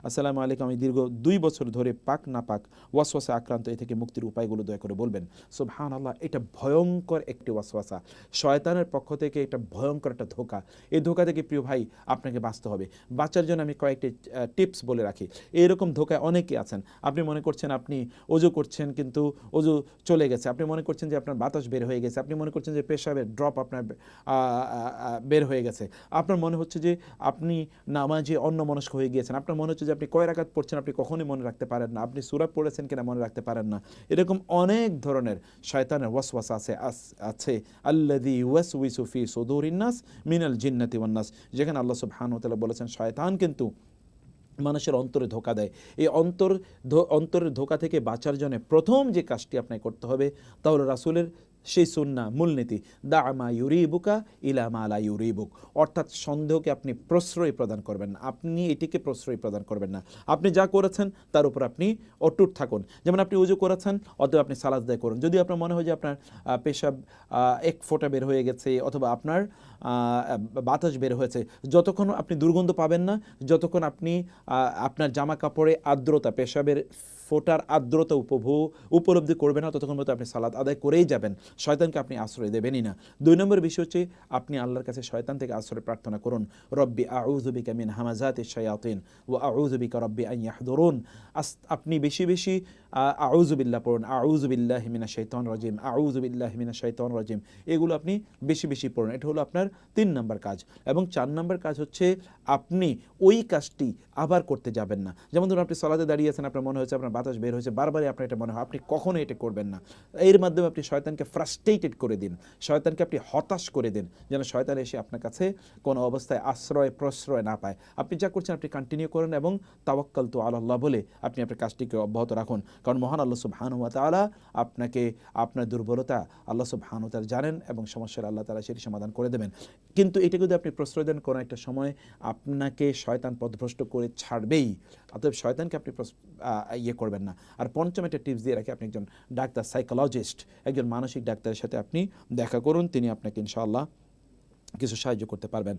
আসসালামু আলাইকুম, আমি দীর্ঘ 2 বছর ধরে পাক না পাক ওয়াসওয়াসা আক্রান্ত, এ থেকে মুক্তির উপায়গুলো দয়া করে বলবেন। সুবহানাল্লাহ, এটা ভয়ঙ্কর একটি ওয়াসওয়াসা, শয়তানের পক্ষ থেকে এটা ভয়ঙ্কর একটা ধোঁকা। এই ধোঁকা থেকে প্রিয় ভাই আপনাকে বাঁচতে হবে। বাঁচার জন্য আমি কয়েকটি টিপস বলে রাখি। এইরকম ধোঁকায় অনেকে আছেন, আপনি মনে করছেন আপনি অজু করছেন কিন্তু অজু চলে গেছে, আপনি মনে করছেন যে আপনার বাতাস বের হয়ে গেছে, আপনি মনে করছেন যে পেশাবের ড্রপ আপনার বের হয়ে গেছে, আপনার মনে হচ্ছে যে আপনি নামাজে অন্যমনস্ক হয়ে গিয়েছেন, আপনার মনে হচ্ছে যে আপনি কয় রাকাত পড়ছেন আপনি কখনোই মনে রাখতে পারেন না, আপনি সূরা পড়েছেন কিনা মনে রাখতে পারেন না। এরকম অনেক ধরনের শয়তানের ওয়াসওয়াসা আছে আল্লাযী ইউওয়াসওয়িসু ফি সুদুরিন নাস মিনাল জিন্নাতি ওয়ান নাস, যেখানে আল্লাহ সুবহানাহু ওয়া তাআলা বলেছেন শয়তান কিন্তু মানুষের অন্তরে ধোঁকা দেয়। এই অন্তরের ধোঁকা থেকে বাঁচার জন্য প্রথম যে কাজটি আপনাকে করতে হবে তা হলো রাসূলের সেই সুন্নাহ মূলনীতি, দা মা ইউরিবুকা ইলা মা লা ইউরিবুক, অর্থাৎ সন্দেহকে আপনি প্রশ্রয় প্রদান করবেন না, আপনি এটিকে প্রশ্রয় প্রদান করবেন না। আপনি যা করেছেন তার উপর আপনি অটুট থাকুন। যেমন আপনি উজু করেছেন, অতএব আপনি সালাত আদায় করুন। যদি আপনার মনে হয় যে আপনার পেশাব এক ফোঁটা বের হয়ে গেছে অথবা আপনার বাতাস বের হয়েছে, যতক্ষণ আপনি দুর্গন্ধ পাবেন না, যতক্ষণ আপনি আপনার জামা কাপড়ে আর্দ্রতা, পেশাবের ফোটার আর্দ্রতা উপলব্ধি করবেন না, ততক্ষণ মতো আপনি সালাত আদায় করেই যাবেন। শয়তানকে আপনি আশ্রয় দেবেনই না। 2 নম্বর বিষয় হচ্ছে আপনি আল্লাহর কাছে শয়তান থেকে আশ্রয় প্রার্থনা করুন। রব্বি আউযু বিকা মিন হামাযাতিশ শায়াতিন ওয়া আউযু বিকা রব্বি আন ইয়াহদুরুন। আপনি বেশি বেশি আউযু বিল্লাহ পড়ুন, আউযু বিল্লাহি মিনাশ শাইতানির রাজিম, আউযু বিল্লাহি মিনাশ শাইতানির রাজিম, এগুলো আপনি বেশি বেশি পড়ুন। এটা হলো আপনার 3 নম্বর কাজ। এবং 4 নম্বর কাজ হচ্ছে আপনি ওই কাজটি আবার করতে যাবেন না। যেমন ধরুন আপনি সালাতে দাঁড়িয়ে আছেন, আপনার মনে হয়েছে আপনার বাতাস বের হয়েছে, বারবারই আপনার এটা মনে হয়, আপনি কখনোই এটা করবেন না। এর মাধ্যমে আপনি শয়তানকে ফ্রাস্ট্রেটেড করে দিন, শয়তানকে আপনি হতাশ করে দিন, যেন শয়তান এসে আপনার কাছে কোনো অবস্থায় আশ্রয় প্রশ্রয় না পায়। আপনি যা করছেন আপনি কন্টিনিউ করেন এবং তাওয়াক্কালতু আলাল্লাহ বলে আপনি আপনার কাজটিকে অব্যাহত রাখুন। কারণ মহান আল্লাহ সুবহানাহু ওয়া তাআলা আপনাকে আপনার দুর্বলতা আল্লাহ সুবহানাহু ওয়া তাআলা জানেন এবং সমস্যার আল্লাহ তাআলা সেটি সমাধান করে দেবেন। কিন্তু এটা যদি আপনি প্রশ্রয় দেন, কোনো একটা সময় আপনাকে শয়তান পথভ্রষ্ট করে ছাড়বেই। অতএব শয়তানকে আপনি করবেন না। আর পঞ্চম একটা টিপস দিয়ে রাখি, আপনি একজন ডাক্তার, সাইকোলজিস্ট, একজন মানসিক ডাক্তারের সাথে আপনি দেখা করুন, তিনি আপনাকে ইনশাআল্লাহ কিছু সাহায্য করতে পারবেন।